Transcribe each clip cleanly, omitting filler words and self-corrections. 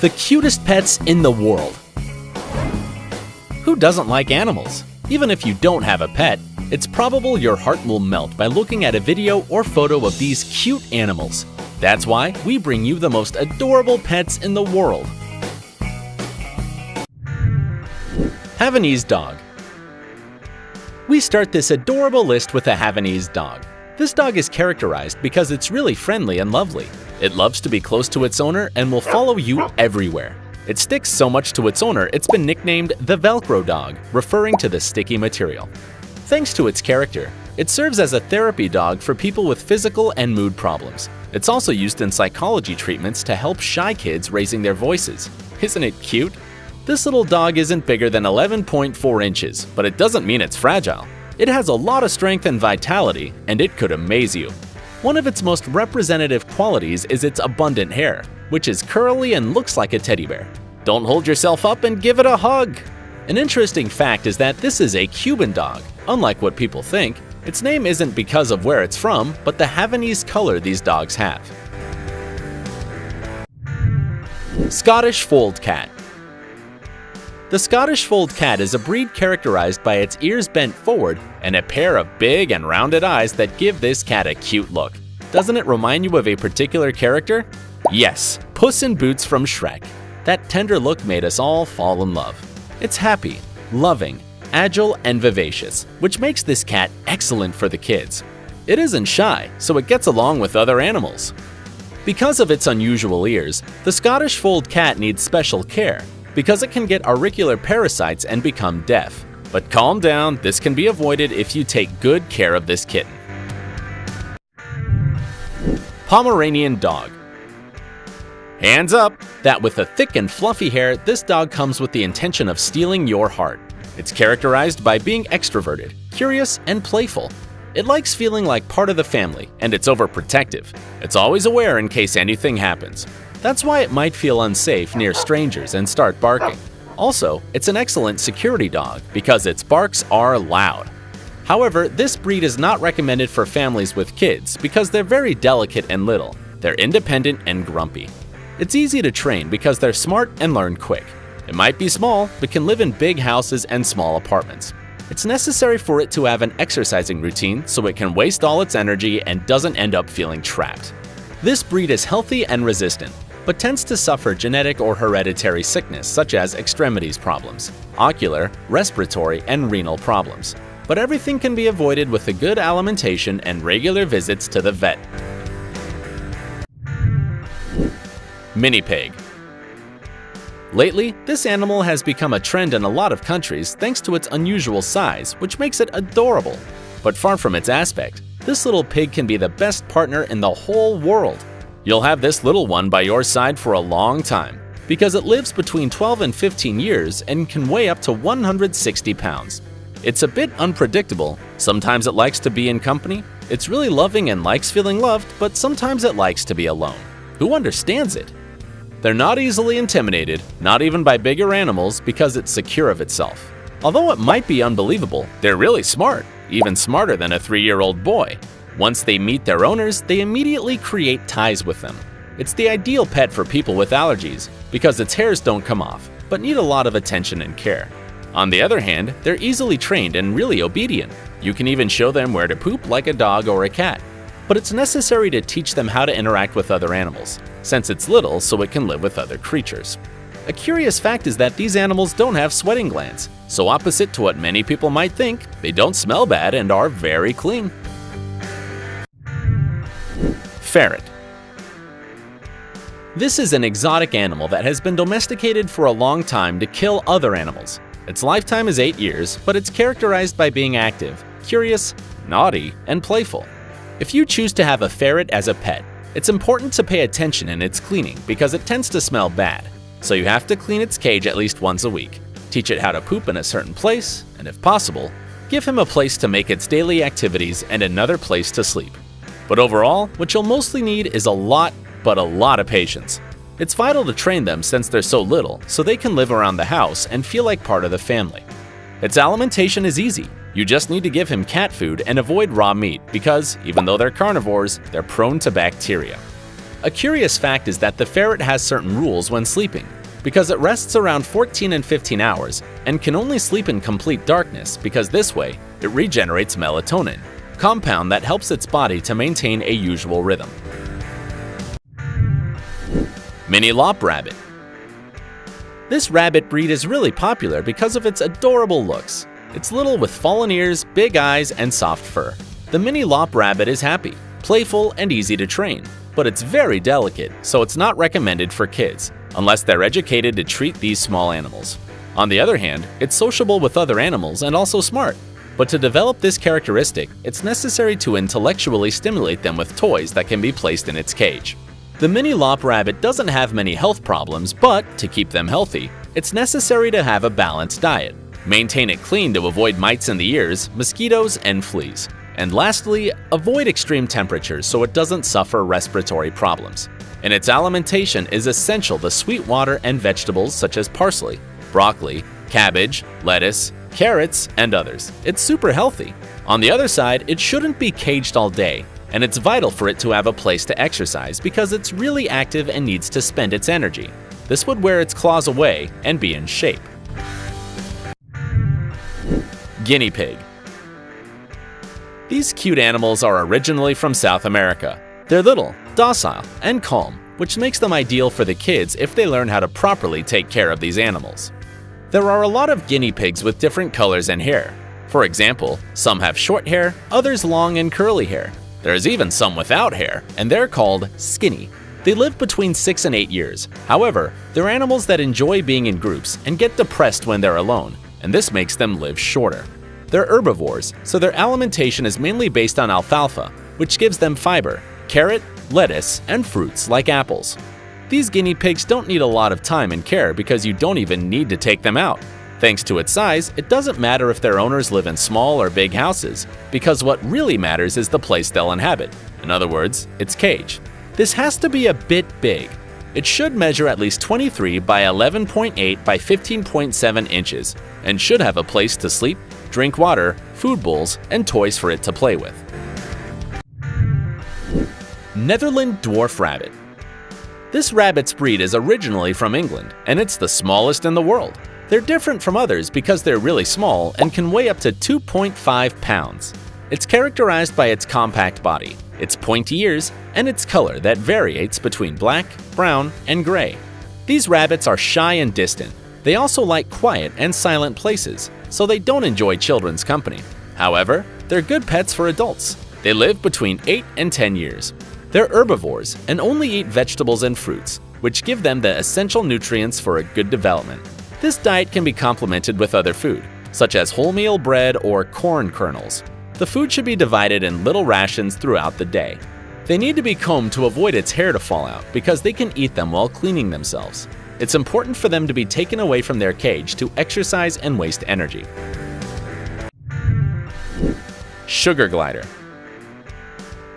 The cutest pets in the world. Who doesn't like animals? Even if you don't have a pet, it's probable your heart will melt by looking at a video or photo of these cute animals. That's why we bring you the most adorable pets in the world. Havanese dog. We start this adorable list with a Havanese dog. This dog is characterized because it's really friendly and lovely. It loves to be close to its owner and will follow you everywhere. It sticks so much to its owner, it's been nicknamed the Velcro dog, referring to the sticky material. Thanks to its character, it serves as a therapy dog for people with physical and mood problems. It's also used in psychology treatments to help shy kids raising their voices. Isn't it cute? This little dog isn't bigger than 11.4 inches, but it doesn't mean it's fragile. It has a lot of strength and vitality, and it could amaze you. One of its most representative qualities is its abundant hair, which is curly and looks like a teddy bear. Don't hold yourself up and give it a hug! An interesting fact is that this is a Cuban dog. Unlike what people think, its name isn't because of where it's from, but the Havanese color these dogs have. Scottish Fold Cat. The Scottish Fold Cat is a breed characterized by its ears bent forward and a pair of big and rounded eyes that give this cat a cute look. Doesn't it remind you of a particular character? Yes, Puss in Boots from Shrek. That tender look made us all fall in love. It's happy, loving, agile, and vivacious, which makes this cat excellent for the kids. It isn't shy, so it gets along with other animals. Because of its unusual ears, the Scottish Fold Cat needs special care, because it can get auricular parasites and become deaf. But calm down, this can be avoided if you take good care of this kitten. Pomeranian dog. Hands up! That with a thick and fluffy hair, this dog comes with the intention of stealing your heart. It's characterized by being extroverted, curious, and playful. It likes feeling like part of the family, and it's overprotective. It's always aware in case anything happens. That's why it might feel unsafe near strangers and start barking. Also, it's an excellent security dog because its barks are loud. However, this breed is not recommended for families with kids because they're very delicate and little. They're independent and grumpy. It's easy to train because they're smart and learn quick. It might be small, but can live in big houses and small apartments. It's necessary for it to have an exercising routine so it can waste all its energy and doesn't end up feeling trapped. This breed is healthy and resistant, but tends to suffer genetic or hereditary sickness such as extremities problems, ocular, respiratory, and renal problems. But everything can be avoided with a good alimentation and regular visits to the vet. Mini pig. Lately, this animal has become a trend in a lot of countries thanks to its unusual size, which makes it adorable. But far from its aspect, this little pig can be the best partner in the whole world. You'll have this little one by your side for a long time, because it lives between 12 and 15 years and can weigh up to 160 pounds. It's a bit unpredictable. Sometimes it likes to be in company. It's really loving and likes feeling loved, but sometimes it likes to be alone. Who understands it? They're not easily intimidated, not even by bigger animals, because it's secure of itself. Although it might be unbelievable, they're really smart, even smarter than a 3-year-old boy. Once they meet their owners, they immediately create ties with them. It's the ideal pet for people with allergies because its hairs don't come off, but need a lot of attention and care. On the other hand, they're easily trained and really obedient. You can even show them where to poop like a dog or a cat. But it's necessary to teach them how to interact with other animals, since it's little so it can live with other creatures. A curious fact is that these animals don't have sweating glands, so opposite to what many people might think, they don't smell bad and are very clean. Ferret. This is an exotic animal that has been domesticated for a long time to kill other animals. Its lifetime is 8 years, but it's characterized by being active, curious, naughty, and playful. If you choose to have a ferret as a pet, it's important to pay attention in its cleaning because it tends to smell bad. So you have to clean its cage at least once a week, teach it how to poop in a certain place, and if possible, give him a place to make its daily activities and another place to sleep. But overall, what you'll mostly need is a lot of patience. It's vital to train them since they're so little, so they can live around the house and feel like part of the family. Its alimentation is easy. You just need to give him cat food and avoid raw meat because, even though they're carnivores, they're prone to bacteria. A curious fact is that the ferret has certain rules when sleeping, because it rests around 14 and 15 hours and can only sleep in complete darkness because this way it regenerates melatonin, compound that helps its body to maintain a usual rhythm. Mini Lop Rabbit. This rabbit breed is really popular because of its adorable looks. It's little with fallen ears, big eyes, and soft fur. The Mini Lop Rabbit is happy, playful, and easy to train, but it's very delicate, so it's not recommended for kids, unless they're educated to treat these small animals. On the other hand, it's sociable with other animals and also smart. But to develop this characteristic, it's necessary to intellectually stimulate them with toys that can be placed in its cage. The Mini Lop Rabbit doesn't have many health problems, but to keep them healthy, it's necessary to have a balanced diet. Maintain it clean to avoid mites in the ears, mosquitoes, and fleas. And lastly, avoid extreme temperatures so it doesn't suffer respiratory problems. In its alimentation is essential the sweet water and vegetables such as parsley, broccoli, cabbage, lettuce, carrots, and others. It's super healthy. On the other side, it shouldn't be caged all day, and it's vital for it to have a place to exercise because it's really active and needs to spend its energy. This would wear its claws away and be in shape. Guinea pig. These cute animals are originally from South America. They're little, docile, and calm, which makes them ideal for the kids if they learn how to properly take care of these animals. There are a lot of guinea pigs with different colors and hair. For example, some have short hair, others long and curly hair. There's even some without hair, and they're called skinny. They live between 6 and 8 years. However, they're animals that enjoy being in groups and get depressed when they're alone, and this makes them live shorter. They're herbivores, so their alimentation is mainly based on alfalfa, which gives them fiber, carrot, lettuce, and fruits like apples. These guinea pigs don't need a lot of time and care because you don't even need to take them out. Thanks to its size, it doesn't matter if their owners live in small or big houses, because what really matters is the place they'll inhabit. In other words, its cage. This has to be a bit big. It should measure at least 23 by 11.8 by 15.7 inches, and should have a place to sleep, drink water, food bowls, and toys for it to play with. Netherland Dwarf Rabbit. This rabbit's breed is originally from England, and it's the smallest in the world. They're different from others because they're really small and can weigh up to 2.5 pounds. It's characterized by its compact body, its pointy ears, and its color that varies between black, brown, and gray. These rabbits are shy and distant. They also like quiet and silent places, so they don't enjoy children's company. However, they're good pets for adults. They live between 8 and 10 years. They're herbivores and only eat vegetables and fruits, which give them the essential nutrients for a good development. This diet can be complemented with other food, such as wholemeal bread or corn kernels. The food should be divided in little rations throughout the day. They need to be combed to avoid its hair to fall out because they can eat them while cleaning themselves. It's important for them to be taken away from their cage to exercise and waste energy. Sugar glider.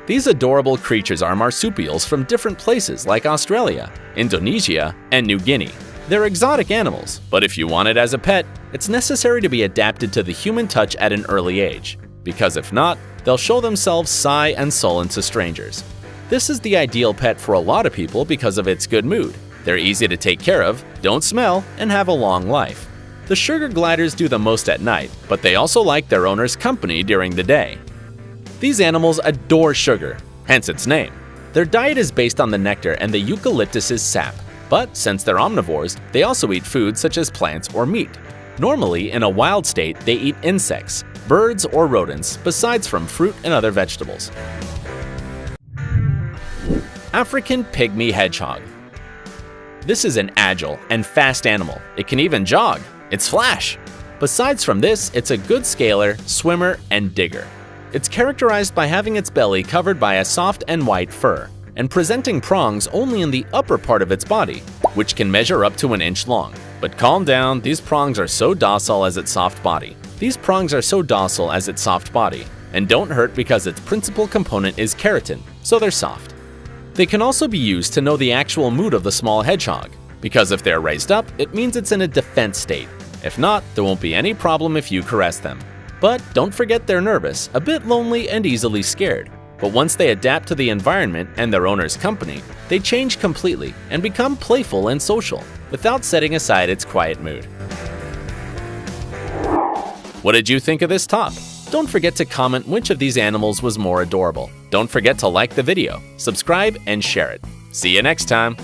These adorable creatures are marsupials from different places like Australia, Indonesia, and New Guinea. They're exotic animals, but if you want it as a pet, it's necessary to be adapted to the human touch at an early age, because if not, they'll show themselves sigh and sullen to strangers. This is the ideal pet for a lot of people because of its good mood. They're easy to take care of, don't smell, and have a long life. The sugar gliders do the most at night, but they also like their owner's company during the day. These animals adore sugar, hence its name. Their diet is based on the nectar and the eucalyptus's sap, but since they're omnivores, they also eat food such as plants or meat. Normally, in a wild state, they eat insects, birds, or rodents, besides from fruit and other vegetables. African pygmy hedgehog. This is an agile and fast animal. It can even jog. It's Flash. Besides from this, it's a good scaler, swimmer, and digger. It's characterized by having its belly covered by a soft and white fur, and presenting prongs only in the upper part of its body, which can measure up to an inch long. But calm down, these prongs are so docile as its soft body. And don't hurt because its principal component is keratin, so they're soft. They can also be used to know the actual mood of the small hedgehog, because if they're raised up, it means it's in a defense state. If not, there won't be any problem if you caress them. But don't forget they're nervous, a bit lonely, and easily scared. But once they adapt to the environment and their owner's company, they change completely and become playful and social, without setting aside its quiet mood. What did you think of this top? Don't forget to comment which of these animals was more adorable. Don't forget to like the video, subscribe, and share it. See you next time!